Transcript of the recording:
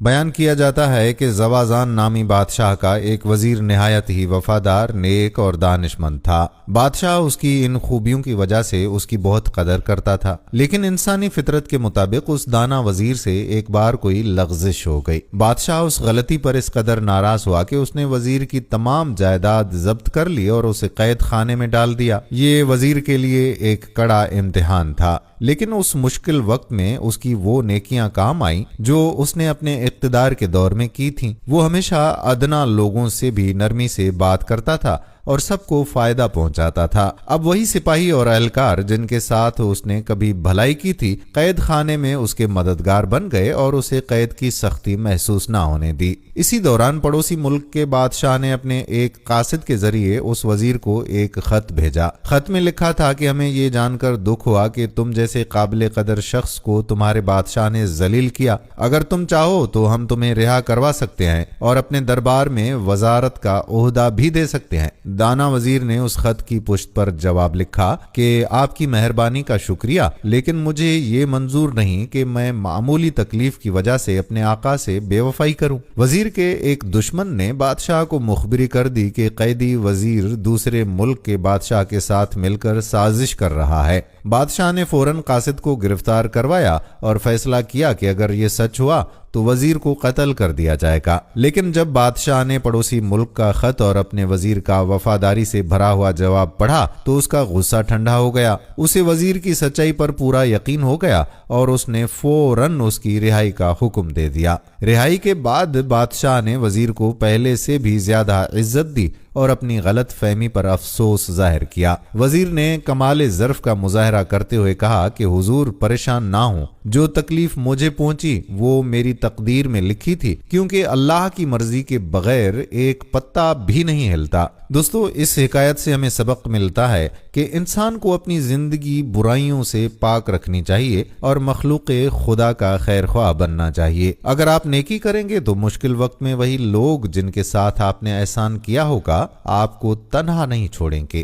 بیان کیا جاتا ہے کہ زوازان نامی بادشاہ کا ایک وزیر نہایت ہی وفادار، نیک اور دانش مند تھا۔ بادشاہ اس کی ان خوبیوں کی وجہ سے اس کی بہت قدر کرتا تھا، لیکن انسانی فطرت کے مطابق اس دانا وزیر سے ایک بار کوئی لغزش ہو گئی۔ بادشاہ اس غلطی پر اس قدر ناراض ہوا کہ اس نے وزیر کی تمام جائیداد ضبط کر لی اور اسے قید خانے میں ڈال دیا۔ یہ وزیر کے لیے ایک کڑا امتحان تھا، لیکن اس مشکل وقت میں اس کی وہ نیکیاں کام آئیں جو اس نے اپنے اقتدار کے دور میں کی تھیں۔ وہ ہمیشہ ادنا لوگوں سے بھی نرمی سے بات کرتا تھا اور سب کو فائدہ پہنچاتا تھا۔ اب وہی سپاہی اور اہلکار جن کے ساتھ اس نے کبھی بھلائی کی تھی، قید خانے میں اس کے مددگار بن گئے اور اسے قید کی سختی محسوس نہ ہونے دی۔ اسی دوران پڑوسی ملک کے بادشاہ نے اپنے ایک قاصد کے ذریعے اس وزیر کو ایک خط بھیجا۔ خط میں لکھا تھا کہ ہمیں یہ جان کر دکھ ہوا کہ تم جیسے قابل قدر شخص کو تمہارے بادشاہ نے ذلیل کیا۔ اگر تم چاہو تو ہم تمہیں رہا کروا سکتے ہیں اور اپنے دربار میں وزارت کا عہدہ بھی دے سکتے ہیں۔ دانا وزیر نے اس خط کی پشت پر جواب لکھا کہ آپ کی مہربانی کا شکریہ، لیکن مجھے یہ منظور نہیں کہ میں معمولی تکلیف کی وجہ سے اپنے آقا سے بے وفائی کروں۔ وزیر کے ایک دشمن نے بادشاہ کو مخبری کر دی کہ قیدی وزیر دوسرے ملک کے بادشاہ کے ساتھ مل کر سازش کر رہا ہے۔ بادشاہ نے فوراً قاصد کو گرفتار کروایا اور فیصلہ کیا کہ اگر یہ سچ ہوا تو وزیر کو قتل کر دیا جائے گا۔ لیکن جب بادشاہ نے پڑوسی ملک کا خط اور اپنے وزیر کا وفاداری سے بھرا ہوا جواب پڑھا تو اس کا غصہ ٹھنڈا ہو گیا۔ اسے وزیر کی سچائی پر پورا یقین ہو گیا اور اس نے فوراً اس کی رہائی کا حکم دے دیا۔ رہائی کے بعد بادشاہ نے وزیر کو پہلے سے بھی زیادہ عزت دی اور اپنی غلط فہمی پر افسوس ظاہر کیا۔ وزیر نے کمال ظرف کا مظاہرہ کرتے ہوئے کہا کہ حضور پریشان نہ ہوں، جو تکلیف مجھے پہنچی وہ میری تقدیر میں لکھی تھی، کیونکہ اللہ کی مرضی کے بغیر ایک پتا بھی نہیں ہلتا۔ دوستو، اس حکایت سے ہمیں سبق ملتا ہے کہ انسان کو اپنی زندگی برائیوں سے پاک رکھنی چاہیے اور مخلوق خدا کا خیر خواہ بننا چاہیے۔ اگر آپ نیکی کریں گے تو مشکل وقت میں وہی لوگ جن کے ساتھ آپ نے احسان کیا ہوگا آپ کو تنہا نہیں چھوڑیں گے۔